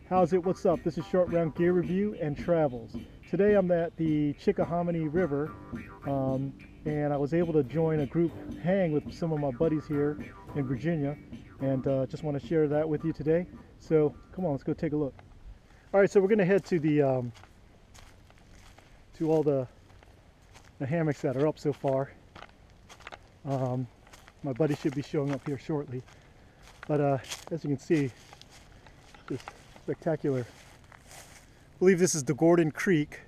How's it? What's up? This is Short Round Gear Review and Travels. Today I'm at the Chickahominy River, and I was able to join a group hang with some of my buddies here in Virginia, and just want to share that with you today. So come on, let's go take a look. All right, so we're going to head to the to all the hammocks that are up so far. My buddy should be showing up here shortly, but as you can see, just spectacular. I believe this is the Gordon Creek,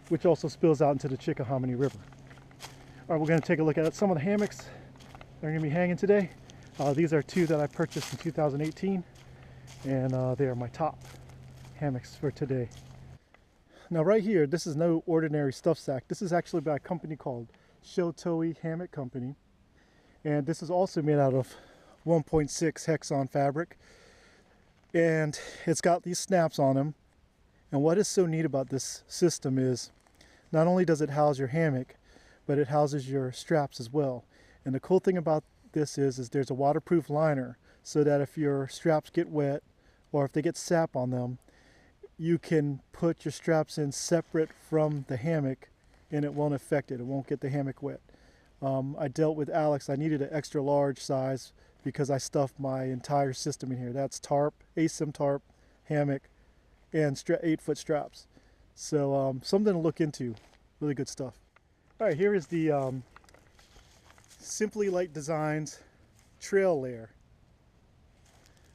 which also spills out into the Chickahominy River. All right, we're going to take a look at some of the hammocks that are going to be hanging today. These are two that I purchased in 2018, and they are my top hammocks for today. Now right here, this is no ordinary stuff sack. This is actually by a company called Shoto E Hammock Company, and this is also made out of 1.6 Hexon fabric, and it's got these snaps on them. And what is so neat about this system is not only does it house your hammock, but it houses your straps as well. And the cool thing about this is there's a waterproof liner, so that if your straps get wet or if they get sap on them, you can put your straps in separate from the hammock and it won't affect it. It won't get the hammock wet. I dealt with Alex. I needed an extra large size because I stuffed my entire system in here. That's tarp, ASIM tarp, hammock, and 8-foot straps. So something to look into. Really good stuff. All right, here is the Simply Light Designs trail layer.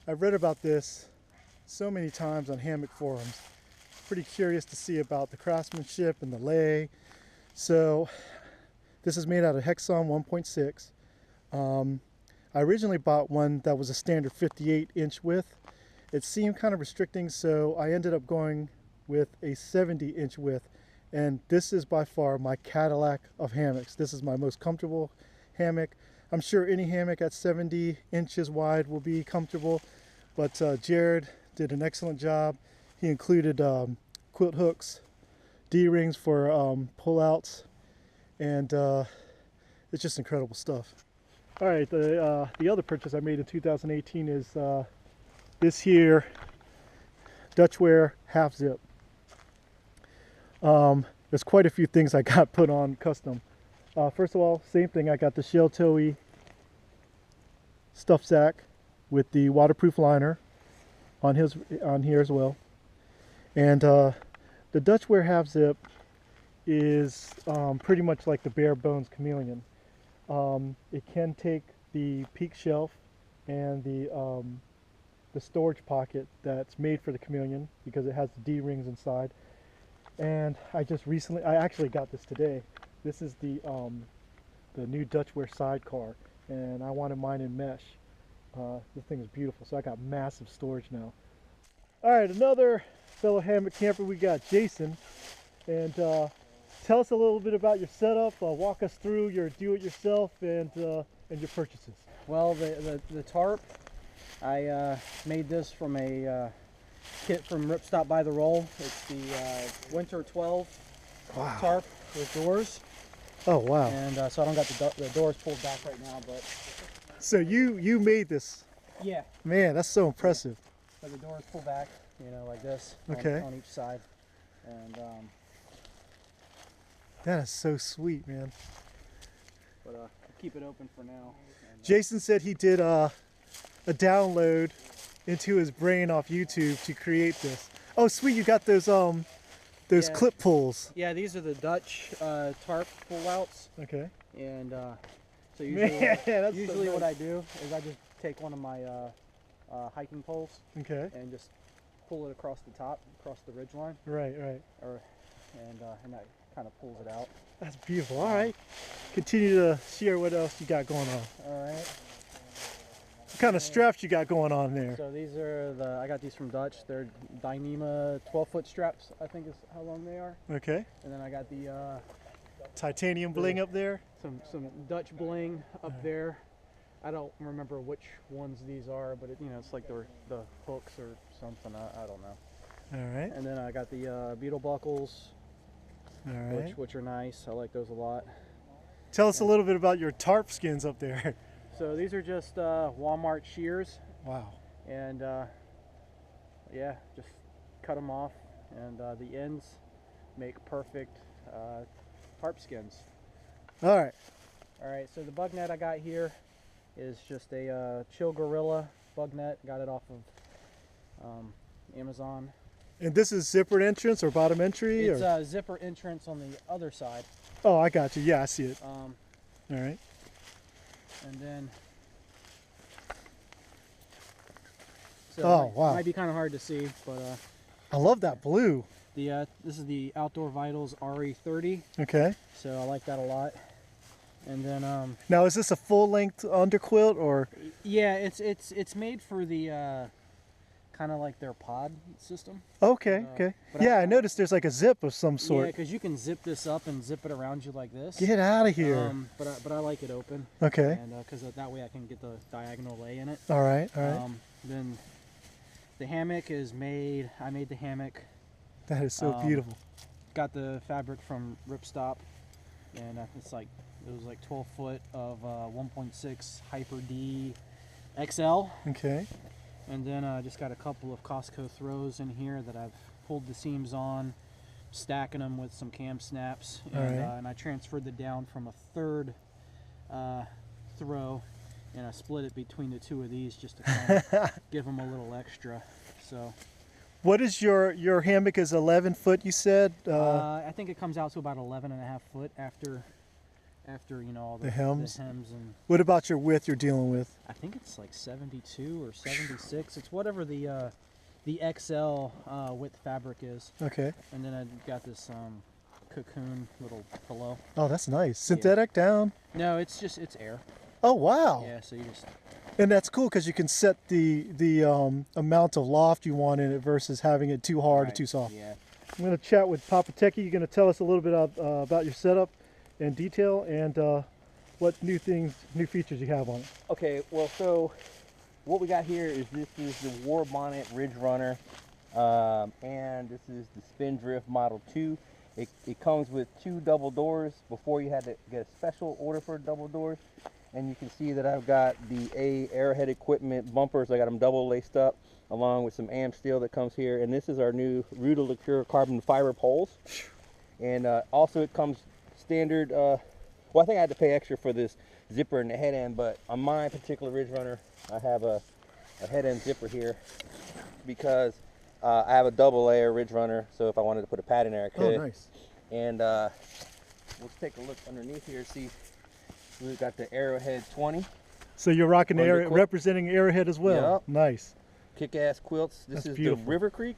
I've read about this so many times on hammock forums. Pretty curious to see about the craftsmanship and the lay. So this is made out of Hexon 1.6. I originally bought one that was a standard 58-inch width. It seemed kind of restricting, so I ended up going with a 70-inch width. And this is by far my Cadillac of hammocks. This is my most comfortable hammock. I'm sure any hammock at 70 inches wide will be comfortable, but Jared did an excellent job. He included quilt hooks, D-rings for pull-outs, and it's just incredible stuff. All right, the other purchase I made in 2018 is this here Dutchware half zip. There's quite a few things I got put on custom. First of all, same thing, I got the Shoto E stuff sack with the waterproof liner on here as well. And the Dutchware half zip is pretty much like the bare bones chameleon. It can take the peak shelf and the storage pocket that's made for the chameleon because it has the D-rings inside. And I actually got this today. This is the new Dutchware sidecar, and I wanted mine in mesh. This thing is beautiful, so I got massive storage now. All right, another fellow hammock camper, we got Jason, and tell us a little bit about your setup. Walk us through your do-it-yourself and your purchases. Well, the tarp, I made this from a kit from Ripstop by the Roll. It's the Winter 12 tarp with doors. Oh wow! And so I don't got the doors pulled back right now, but. So you made this? Yeah. Man, that's so impressive. So the doors pull back, you know, like this. Okay. On each side, and that is so sweet, man. But I'll keep it open for now. And, Jason said he did a download into his brain off YouTube to create this. Oh, sweet! You got those yeah. clip pulls. Yeah, these are the Dutch tarp pull-outs. Okay. And so usually, so what I do is I just take one of my hiking poles. Okay. And just pull it across the top, across the ridge line. Right. And that kind of pulls it out. That's beautiful. All right. Continue to share what else you got going on. All right. What kind of straps you got going on there? So these are I got these from Dutch. They're Dyneema 12-foot straps, I think is how long they are. Okay. And then I got the titanium bling up there. Some Dutch bling up there. I don't remember which ones these are, but it's like the hooks or something. I don't know. All right. And then I got the beetle buckles, All right. which are nice. I like those a lot. Tell us a little bit about your tarp skins up there. So these are just Walmart shears, Wow. and yeah, just cut them off, and the ends make perfect harp skins. All right. All right, so the bug net I got here is just a Chill Gorilla bug net. Got it off of Amazon. And this is zippered entrance or bottom entry? It's or? a zipper entrance on the other side. Oh, I got you. Yeah, I see it. All right. And then, so Oh, wow. It might be kind of hard to see, but I love that blue. this is the Outdoor Vitals RE30. Okay. So I like that a lot. And then Now, is this a full-length underquilt or? yeah, it's made for the kind of like their pod system. Okay, okay. but Yeah, I noticed there's like a zip of some Yeah, sort. because you can zip this up and zip it around you like this. Get out of here. But I like it open. Okay. And because that way I can get the diagonal lay in it. All right, all right. Then the hammock is made. I made the hammock. That is so beautiful. Got the fabric from Ripstop, and it's like it was like 12 foot of 1.6 Hyper D XL. Okay. And then I just got a couple of Costco throws in here that I've pulled the seams on, stacking them with some cam snaps, and, and I transferred the down from a third throw, and I split it between the two of these just to kind of give them a little extra. So. What is your hammock is 11 foot, you said? I think it comes out to about 11.5 foot after you know all the hems and. What about your width you're dealing with? I think it's like 72 or 76. It's whatever the XL width fabric is. Okay. And then I got this cocoon little pillow. Oh, that's nice. Synthetic down? No, it's air. Oh, wow. Yeah, so you just. And that's cool because you can set the amount of loft you want in it versus having it too hard or too soft. Yeah. I'm going to chat with Papa Ticky. You're going to tell us a little bit about your setup in detail and what new features you have on it. Okay, well, so what we got here is this is the War Bonnet Ridge Runner, and this is the Spindrift Model 2. It comes with 2 double doors. Before you had to get a special order for double doors, and you can see that I've got the Arrowhead Equipment bumpers. I got them double laced up, along with some AM steel that comes here, and this is our new Rubiks carbon fiber poles. And also it comes standard. Well, I think I had to pay extra for this zipper and the head end, but on my particular Ridge Runner, I have a head end zipper here because I have a double layer Ridge Runner, so if I wanted to put a pad in there, I could. Oh, nice. And let's take a look underneath here, see we've got the Arrowhead 20. So you're rocking the representing Arrowhead as well. Yep. Nice. Kick-ass quilts. This That's is beautiful. the River Creek.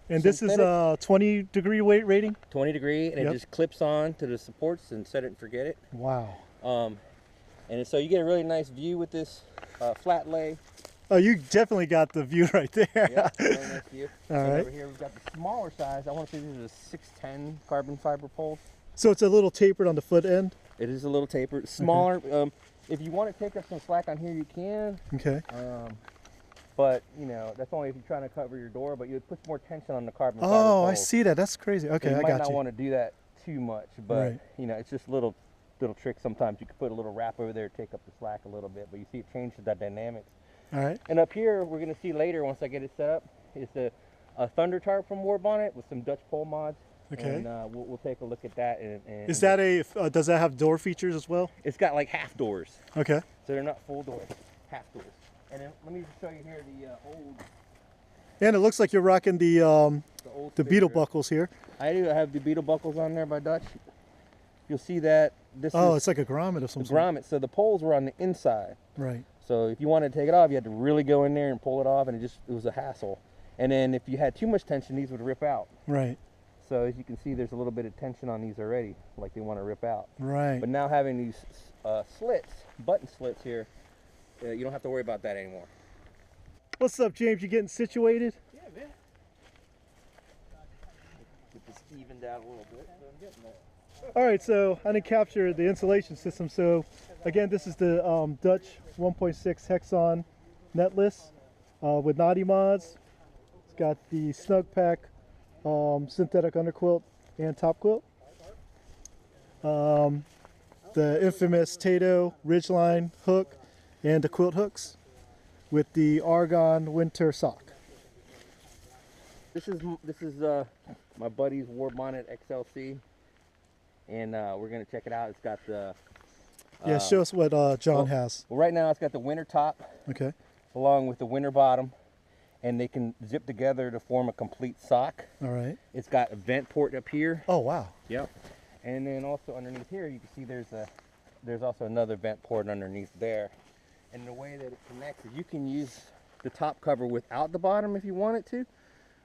And this is a 20-degree weight rating? 20 degree, and it just clips on to the supports and set it and forget it. Wow. And so you get a really nice view with this flat lay. Oh, you definitely got the view right there. Yeah, really nice view. All and right. over here we've got the smaller size. I want to say this is a 610 carbon fiber pole. So it's a little tapered on the foot end? It is a little tapered. Smaller. If you want to take up some slack on here, you can. Okay. But, you know, that's only if you're trying to cover your door, but you put more tension on the carbon fiber Oh, poles. I see that. That's crazy. Okay, So you I might got not you. want to do that too much, but, you know, it's just little tricks. Sometimes you could put a little wrap over there, take up the slack a little bit, but you see it changes that dynamics. All right. And up here, we're going to see later, once I get it set up, is a Thunder Tarp from War Bonnet with some Dutch pole mods. Okay. And we'll take a look at that. And Is that does that have door features as well? It's got like half doors. Okay. So they're not full doors, half doors. And then let me just show you here the old. And it looks like you're rocking the old beetle Spindrift. buckles here. I do. I have the beetle buckles on there by Dutch. You'll see that this Oh, is it's like a grommet of some the sort. grommet. So the poles were on the inside. Right. So if you wanted to take it off, you had to really go in there and pull it off, and it was a hassle. And then if you had too much tension, these would rip out. Right. So as you can see, there's a little bit of tension on these already, like they want to rip out. Right. But now having these slits, button slits here, you don't have to worry about that anymore. What's up, James? You getting situated? Yeah, man. Get this evened out a little bit, but I'm getting there. All right, so I didn't capture the insulation system. So again, this is the Dutch 1.6 Hexon netless with Naughty mods. It's got the Snug Pack synthetic underquilt and top quilt. The infamous Tato Ridgeline hook and the quilt hooks with the argon winter sock. This is my buddy's War Bonnet XLC, and we're gonna check it out. It's got the Yeah, show us what John has. well, right now it's got the winter top Okay. along with the winter bottom, and they can zip together to form a complete sock. All right. It's got a vent port up here. Oh wow. Yep. And then also underneath here, you can see there's also another vent port underneath there. And the way that it connects is you can use the top cover without the bottom if you wanted to,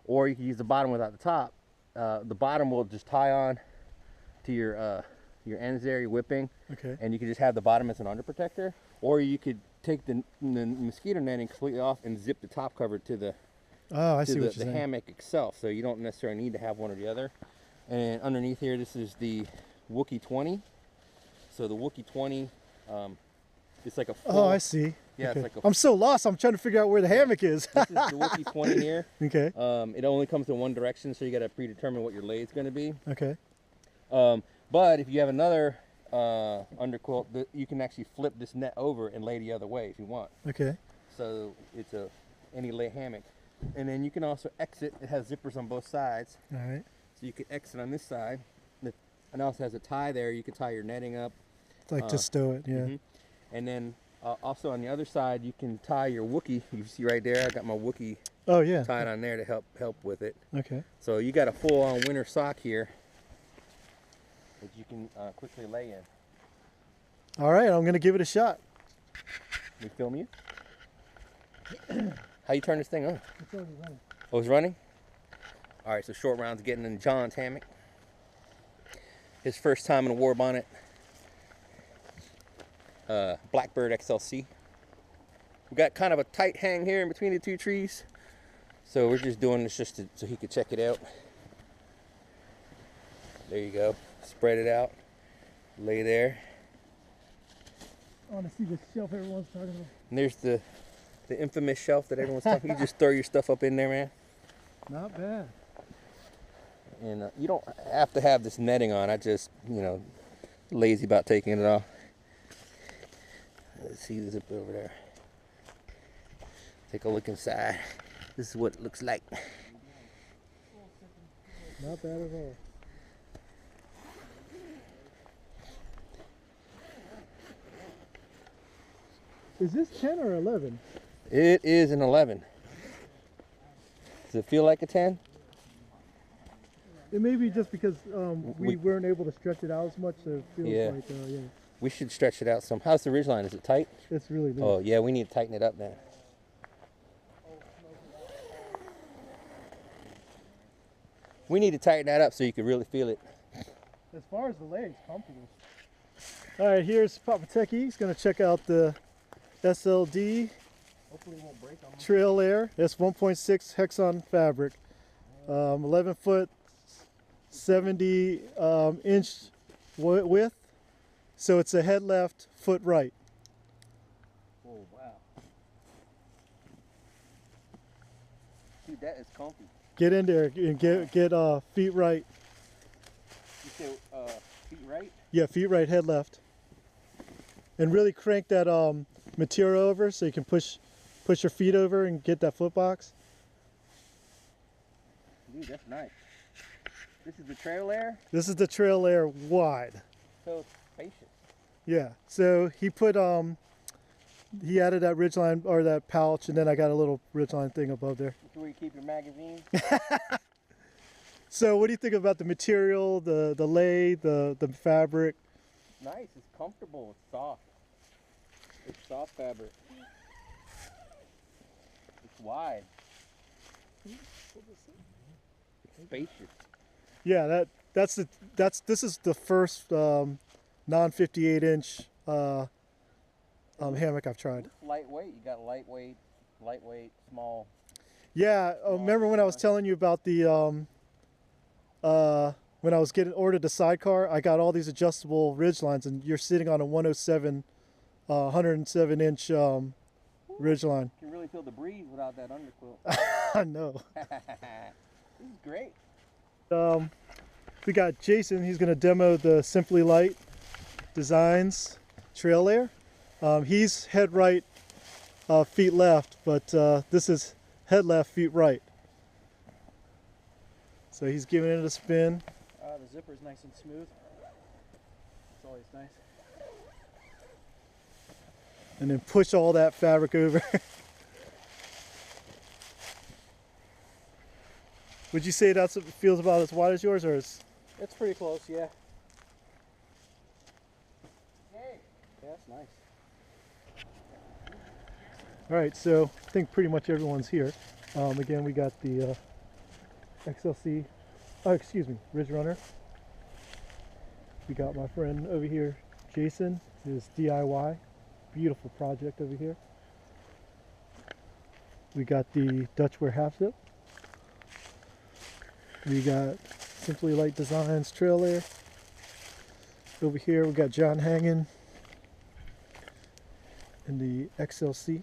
or you can use the bottom without the top. The bottom will just tie on to your ends there, your whipping, Okay. and you can just have the bottom as an under protector, or you could take the mosquito netting completely off and zip the top cover to the Oh, I to see what the you're saying. hammock itself, so you don't necessarily need to have one or the other. And underneath here, this is the Wookie 20. So the Wookie 20, it's like a full, Oh, I see. Yeah, Okay. it's like a, I'm so lost. I'm trying to figure out where the hammock is. this is the Wookie 20 here. Okay. It only comes in one direction, so you got to predetermine what your lade's going to be. Okay. But if you have another underquilt, you can actually flip this net over and lay the other way if you want. Okay. So it's any lay hammock. And then you can also exit. It has zippers on both sides. All right. So you can exit on this side. And also has a tie there. You can tie your netting up. It's like to stow it. Yeah. Mhm. And then also on the other side, you can tie your Wookie. You see right there, I got my Wookie Oh yeah. tied on there to help with it. Okay. So you got a full-on winter sock here that you can quickly lay in. All right. I'm gonna give it a shot. We film you? How you turn this thing on? It's already running. Oh, it's running? All right, so short round's getting in John's hammock. His first time in a War Bonnet. Blackbird XLC. We got kind of a tight hang here in between the two trees. So we're just doing this just so he could check it out. There you go. Spread it out. Lay there. I want to see the shelf everyone's talking about. And there's the infamous shelf that everyone's talking about. You just throw your stuff up in there, man. Not bad. And you don't have to have this netting on. I just, lazy about taking it off. Let's see the zip over there. Take a look inside. This is what it looks like. Not bad at all. Is this 10 or 11? It is an 11. Does it feel like a 10? It may be just because we We- weren't able to stretch it out as much, so it feels Yeah. like, yeah, We should stretch it out some. How's the ridgeline? Is it tight? it's really loose. Oh, yeah, we need to tighten it up then. We need to tighten that up so you can really feel it. As far as the legs, comfortable. All right, here's Papa Techie. He's going to check out the SLD Hopefully it won't break on me. Trail Air. That's 1.6 Hexon fabric. 11 foot, 70 inch width. So it's a head left, foot right. Oh, wow. Dude, that is comfy. Get in there and get feet right. You said feet right? Yeah, feet right, head left. And really crank that material over so you can push your feet over and get that foot box. Dude, that's nice. This is the Trail Air, This is the Trail Air wide. so it's spacious. Yeah. So he put he added that ridgeline or that pouch, and then I got a little ridgeline thing above there. This is where you keep your magazine. So what do you think about the material, the lay, the fabric? Nice, it's comfortable, it's soft. It's soft fabric. It's wide. It's spacious. Yeah, this is the first non 58 inch hammock I've tried. It's lightweight. You got lightweight, small. Yeah, remember when I was telling you about the when I was ordered the sidecar, I got all these adjustable ridge lines, and you're sitting on a 107 inch ridge line. You can really feel the breeze without that underquilt. I know. This is great. We got Jason. He's going to demo the Simply Light Designs Trail Air. He's head right, feet left, but this is head left, feet right. So he's giving it a spin. The zipper's nice and smooth. It's always nice. And then push all that fabric over. Would you say that's what it feels about as wide as yours, or is? It's pretty close, yeah. Yeah, that's nice. All right, so I think pretty much everyone's here. Again, we got the XLC, Ridge Runner. We got my friend over here, Jason, his DIY, beautiful project over here. We got the Dutch Wear Half Zip. We got Simply Light Designs Trail Layer. Over here we got John hanging in the XLC,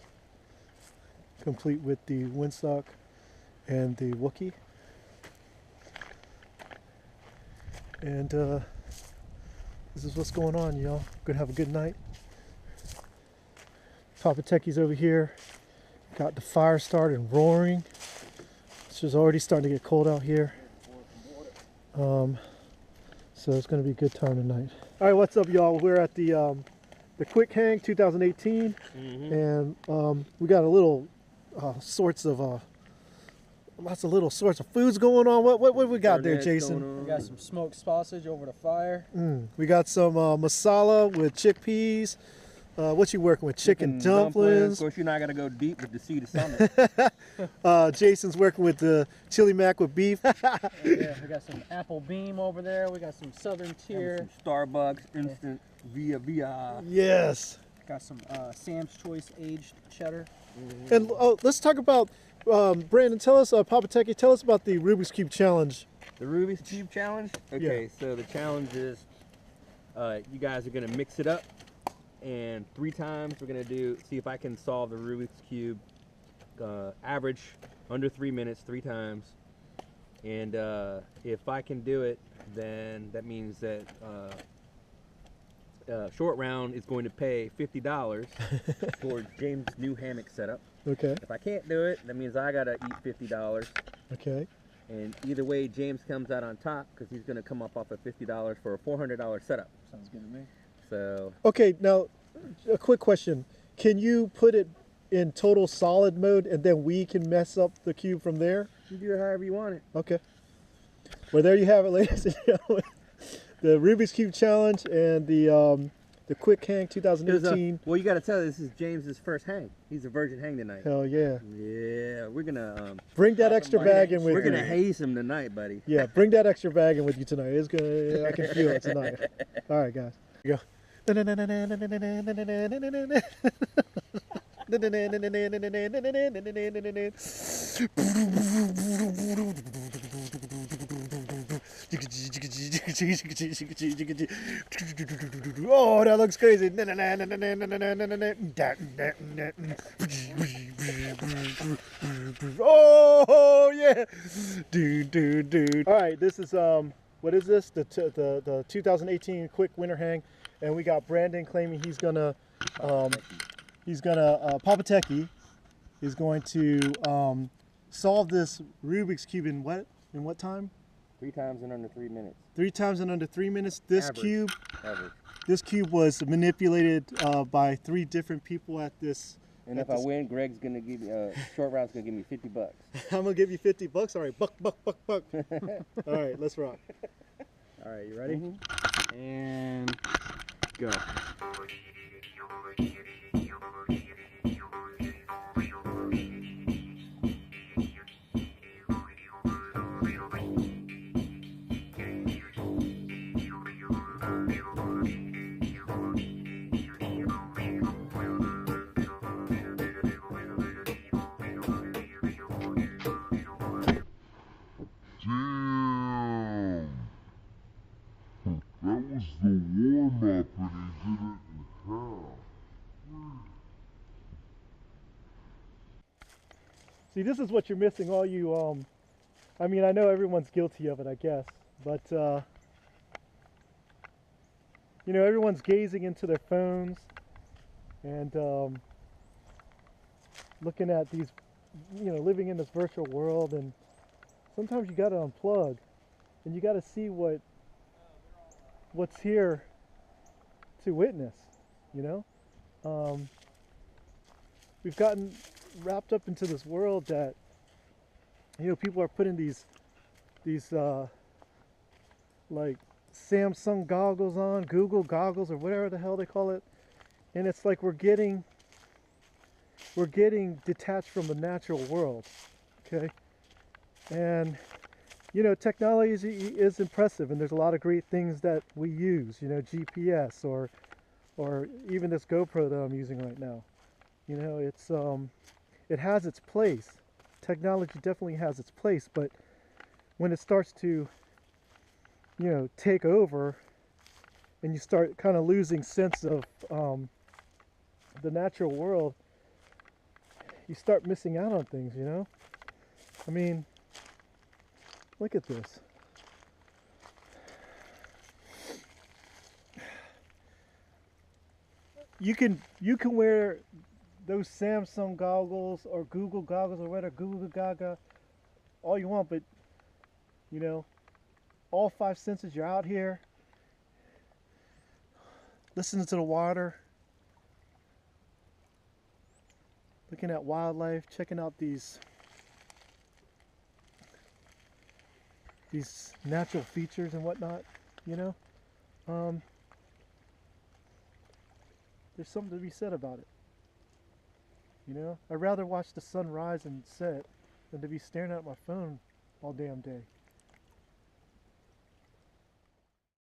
complete with the windsock and the Wookie. And this is what's going on, y'all. Gonna have a good night. Papa Techie's over here. Got the fire started roaring. It's just already starting to get cold out here. So it's gonna be a good time tonight. All right, what's up, y'all? We're at the Quick Hang 2018, and we got a little lots of little sorts of foods going on. What we got there, Jason? We got some smoked sausage over the fire. We got some masala with chickpeas. What you working with? Chicken dumplings. Of course, you're not gonna go deep with the seed of summit. Jason's working with the chili mac with beef. Yeah, we got some apple beam over there. We got some Southern Tier. Some Starbucks instant via. Yes. Got some Sam's Choice aged cheddar. And let's talk about Brandon. Tell us, Papa Techie, tell us about the Rubiks Cube challenge. The Rubiks Cube challenge. Okay, so the challenge is you guys are gonna mix it up. And 3 times we're gonna see if I can solve the Rubiks Cube average under 3 minutes 3 times. And if I can do it, then that means that Short Round is going to pay $50 for James' new hammock setup. Okay. If I can't do it, that means I gotta eat $50. Okay. And either way, James comes out on top because he's gonna come up off of $50 for a $400 setup. Sounds good to me. So. Okay, now a quick question. Can you put it in total solid mode and then we can mess up the cube from there? You do it however you want it. Okay. Well, there you have it, ladies and gentlemen. The Rubiks Cube challenge and the Quick Hang 2018. Well, you got to tell this is James's first hang. He's a virgin hang tonight. Hell yeah. Yeah, we're gonna bring that extra bag in with you. We're gonna haze him tonight, buddy. Yeah, bring that extra bag in with you tonight. It's gonna. I can feel it tonight. All right, guys. Here we go. Oh, that looks crazy. Oh yeah, dude. All right, this is what is this? The 2018 Quick Winter Hang, and we got Brandon claiming he's gonna Papa Techie is going to solve this Rubik's Cube in what time? 3 times in under 3 minutes. 3 times in under 3 minutes. This Average. cube, this cube was manipulated by 3 different people at this. And if I win, Greg's gonna give me Short Round's gonna give me $50. I'm gonna give you $50. All right, buck. All right, let's rock. All right, you ready? And go. That was the warm-up and he did it in half. See, this is what you're missing, all you, I mean, I know everyone's guilty of it, I guess, but, you know, everyone's gazing into their phones, and looking at these, living in this virtual world. And sometimes you got to unplug, and you got to see what's here to witness. We've gotten wrapped up into this world that people are putting these like Samsung goggles on, Google goggles, or whatever the hell they call it, and it's like we're getting detached from the natural world. Okay, and technology is impressive, and there's a lot of great things that we use. GPS or even this GoPro that I'm using right now. It's it has its place. Technology definitely has its place, but when it starts to take over, and you start kind of losing sense of the natural world, you start missing out on things. I mean, look at this. You can wear those Samsung goggles or Google goggles or whatever, Google Gaga, all you want, but all five senses, you're out here listening to the water, looking at wildlife, checking out these natural features and whatnot. There's something to be said about it. I'd rather watch the sun rise and set than to be staring at my phone all damn day.